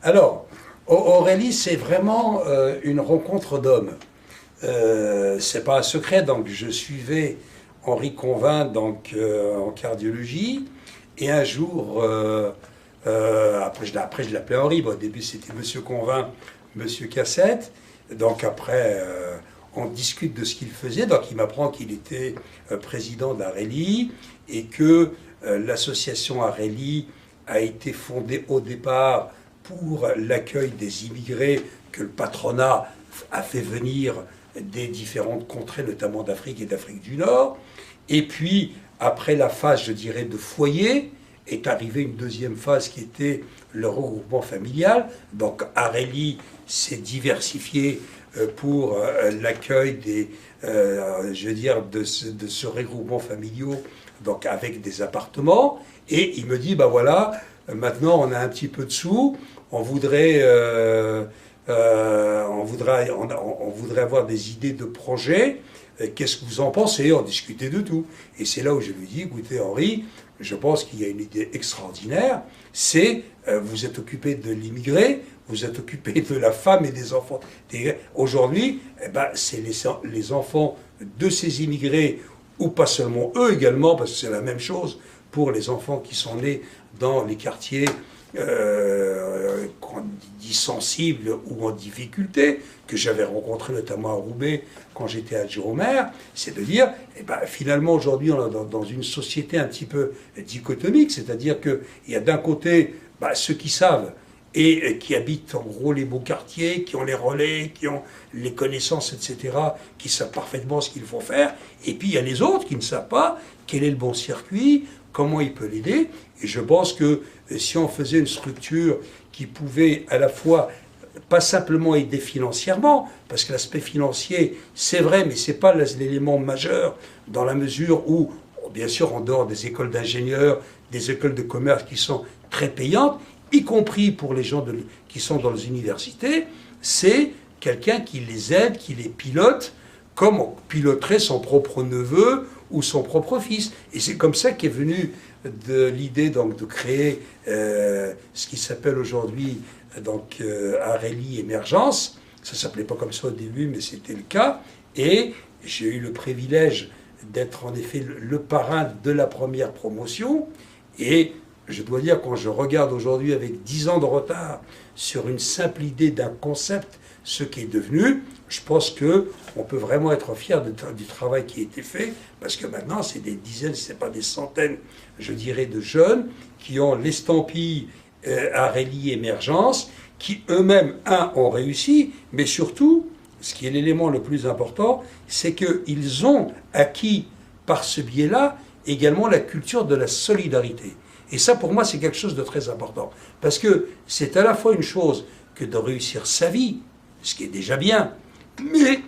Alors, Aurélie, c'est vraiment une rencontre d'hommes. C'est pas un secret, donc je suivais Henri Convin en cardiologie, et un jour, après je l'appelais Henri, bon, au début c'était Monsieur Convin, Monsieur Cassette, donc après on discute de ce qu'il faisait, donc il m'apprend qu'il était président d'Areli, et que l'association Areli a été fondée au départ pour l'accueil des immigrés que le patronat a fait venir des différentes contrées, notamment d'Afrique et d'Afrique du Nord. Et puis, après la phase, je dirais, de foyer, est arrivée une deuxième phase qui était le regroupement familial. Donc, Areli s'est diversifié pour l'accueil je veux dire, de ce regroupement familial, donc avec des appartements. Et il me dit, ben voilà, maintenant on a un petit peu de sous, on voudrait avoir des idées de projets. Qu'est-ce que vous en pensez? On discutait de tout. Et c'est là où je lui dis, écoutez Henri, je pense qu'il y a une idée extraordinaire, c'est vous êtes occupé de l'immigré, vous êtes occupé de la femme et des enfants. Aujourd'hui, c'est les enfants de ces immigrés, ou pas seulement eux également, parce que c'est la même chose pour les enfants qui sont nés dans les quartiers qu'on dit sensibles ou en difficulté, que j'avais rencontré notamment à Roubaix quand j'étais adjoint au maire, c'est de dire, finalement aujourd'hui on est dans une société un petit peu dichotomique, c'est-à-dire qu'il y a d'un côté ceux qui savent et qui habitent en gros les beaux quartiers, qui ont les relais, qui ont les connaissances, etc., qui savent parfaitement ce qu'il faut faire, et puis il y a les autres qui ne savent pas quel est le bon circuit, comment il peut l'aider. Et je pense que si on faisait une structure qui pouvait à la fois, pas simplement aider financièrement, parce que l'aspect financier, c'est vrai, mais ce n'est pas l'élément majeur, dans la mesure où, bien sûr, en dehors des écoles d'ingénieurs, des écoles de commerce qui sont très payantes, y compris pour les gens qui sont dans les universités, c'est quelqu'un qui les aide, qui les pilote, comme on piloterait son propre neveu ou son propre fils. Et c'est comme ça qu'est venue de l'idée de créer ce qui s'appelle aujourd'hui Areli Émergence. Ça ne s'appelait pas comme ça au début, mais c'était le cas. Et j'ai eu le privilège d'être en effet le parrain de la première promotion. Et je dois dire, quand je regarde aujourd'hui avec 10 ans de retard sur une simple idée d'un concept, ce qui est devenu, je pense qu'on peut vraiment être fier du travail qui a été fait, parce que maintenant, c'est des dizaines, si ce n'est pas des centaines, je dirais, de jeunes qui ont l'estampille Areli Émergence, qui eux-mêmes, ont réussi, mais surtout, ce qui est l'élément le plus important, c'est qu'ils ont acquis, par ce biais-là, également la culture de la solidarité. Et ça, pour moi, c'est quelque chose de très important. Parce que c'est à la fois une chose que de réussir sa vie, ce qui est déjà bien, mais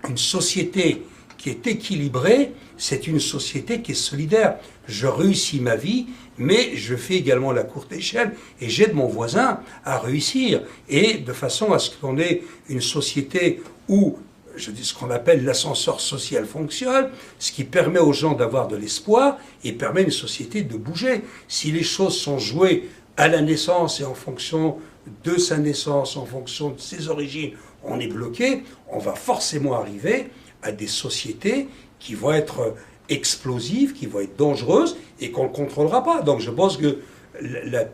une société qui est équilibrée, c'est une société qui est solidaire. Je réussis ma vie, mais je fais également la courte échelle et j'aide mon voisin à réussir. Et de façon à ce qu'on ait une société où, je dis ce qu'on appelle l'ascenseur social fonctionne, ce qui permet aux gens d'avoir de l'espoir et permet à une société de bouger. Si les choses sont jouées à la naissance et en fonction de sa naissance, en fonction de ses origines, on est bloqué, on va forcément arriver à des sociétés qui vont être explosives, qui vont être dangereuses et qu'on ne contrôlera pas. Donc je pense que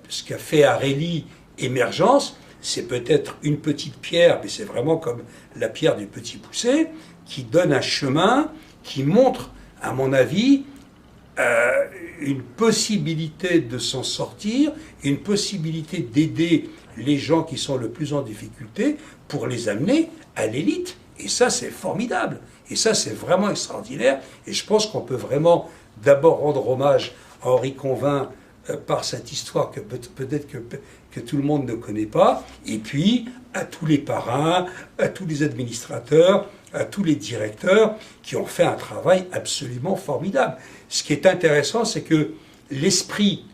ce qu'a fait Areli Émergence, c'est peut-être une petite pierre, mais c'est vraiment comme la pierre du petit poucet, qui donne un chemin, qui montre, à mon avis, une possibilité de s'en sortir, une possibilité d'aider les gens qui sont le plus en difficulté pour les amener à l'élite. Et ça, c'est formidable. Et ça, c'est vraiment extraordinaire. Et je pense qu'on peut vraiment d'abord rendre hommage à Henri Convin par cette histoire que peut-être que tout le monde ne connaît pas, et puis à tous les parrains, à tous les administrateurs, à tous les directeurs qui ont fait un travail absolument formidable. Ce qui est intéressant, c'est que l'esprit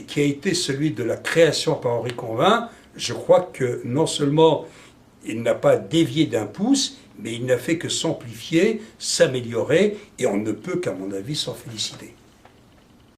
qui a été celui de la création par Henri Convin, je crois que non seulement il n'a pas dévié d'un pouce, mais il n'a fait que s'amplifier, s'améliorer, et on ne peut qu'à mon avis s'en féliciter.